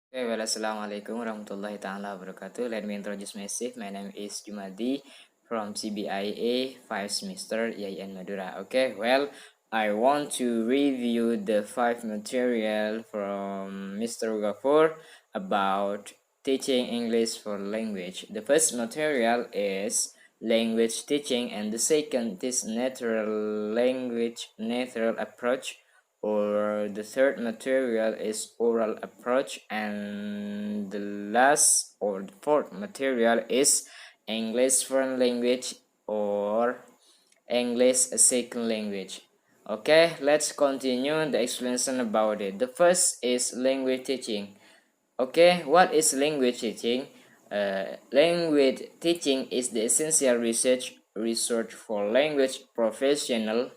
Okay, well, Assalamualaikum warahmatullahi ta'ala wabarakatuh. Let me introduce myself. My name is Jumadi from CBIA 5 semester EIN Madura. Okay, well, I want to review the 5 material from Mr. Gafur about teaching English for language. The first material is language teaching, and the second is natural language, natural approach, or the third material is oral approach, and the last or the fourth material is English foreign language or English a second language. Okay, let's continue the explanation about it. The first is language teaching. Okay, what is language teaching? Language teaching is the essential research for language professional,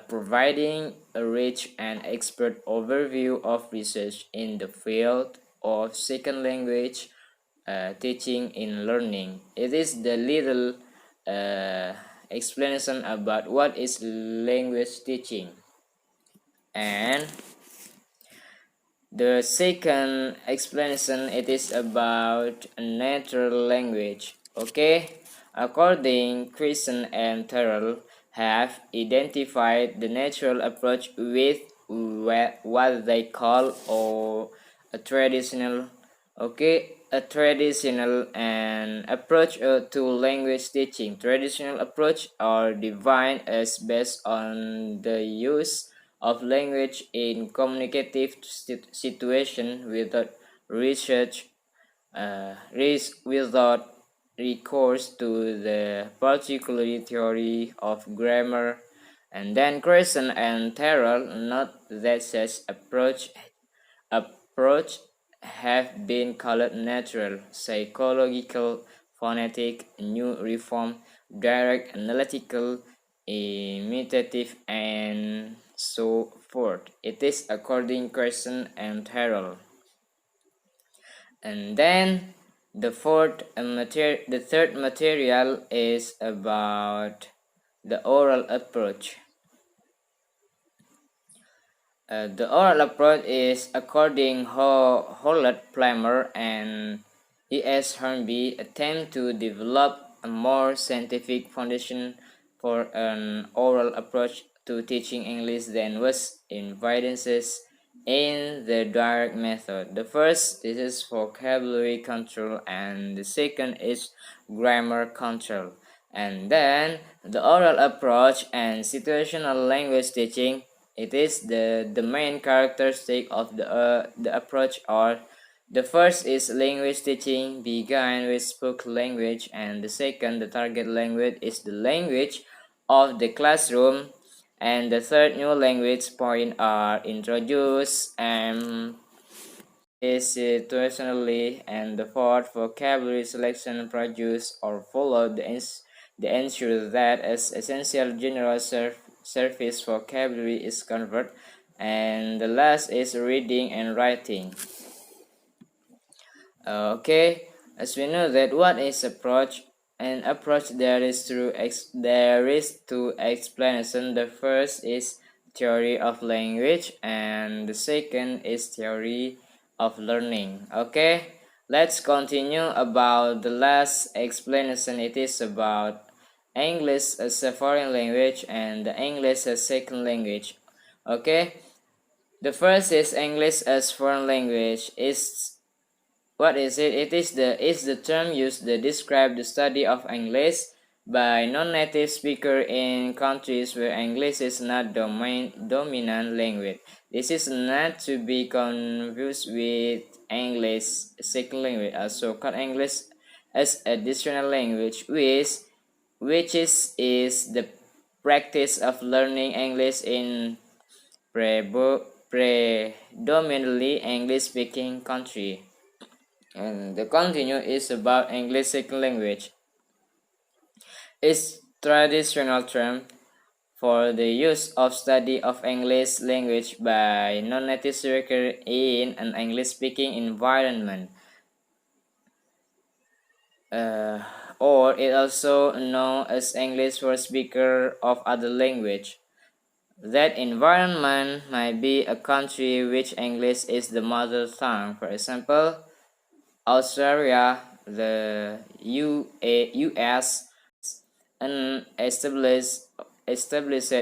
providing a rich and expert overview of research in the field of second language teaching and learning. It is the little explanation about what is language teaching. And the second explanation, it is about natural language. Okay, according Christian and Terrell have identified the natural approach with what they call a traditional, a traditional and approach to language teaching. Traditional approach are defined as based on the use of language in communicative situation without research, without recourse to the particular theory of grammar. And then Grayson and Terrell note that such approach have been called natural, psychological, phonetic, new reform, direct, analytical, imitative, and so forth. It is according Carson and Terrell. And then the third material is about the oral approach. The oral approach is according Howlett Plummer and E.S. Hornby attempt to develop a more scientific foundation for an oral approach to teaching English than was evidences in the direct method. The first, this is vocabulary control, and the second is grammar control. And then the oral approach and situational language teaching, it is the main characteristic of the approach are: the first is language teaching began with spoken language, and the second, the target language, is the language of the classroom, and the third, new language point are introduced and is situationally, and the fourth, vocabulary selection produce or follow the ensure that as essential general surface vocabulary is convert, and the last is reading and writing. Okay, as we know that what is approach, and approach there is two explanation. The first is theory of language, and the second is theory of learning. Okay, let's continue about the last explanation. It is about English as a foreign language and the English as second language. Okay, the first is English as foreign language. What is it? It is the term used to describe the study of English by non-native speakers in countries where English is not dominant language. This is not to be confused with English second language, also called English as additional language, which is the practice of learning English in predominantly English-speaking country. And the continue is about English second language. It's traditional term for the use of study of English language by non-native speaker in an English-speaking environment. Or it also known as English for speaker of other language. That environment might be a country which English is the mother tongue. For example, Australia, the US, an established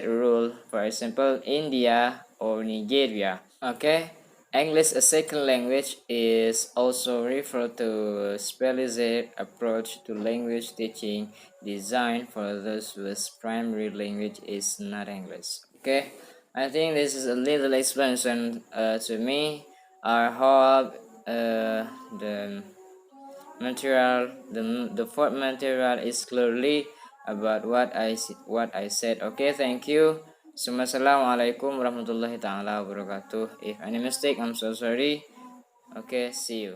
rule. For example, India or Nigeria. Okay, English, a second language, is also referred to specialized approach to language teaching designed for those whose primary language is not English. Okay, I think this is a little explanation to me. I hope the material, the fourth material is clearly about what I said. Okay, thank you. Assalamualaikum warahmatullahi taala wabarakatuh. If any mistake, I'm so sorry. Okay, see you.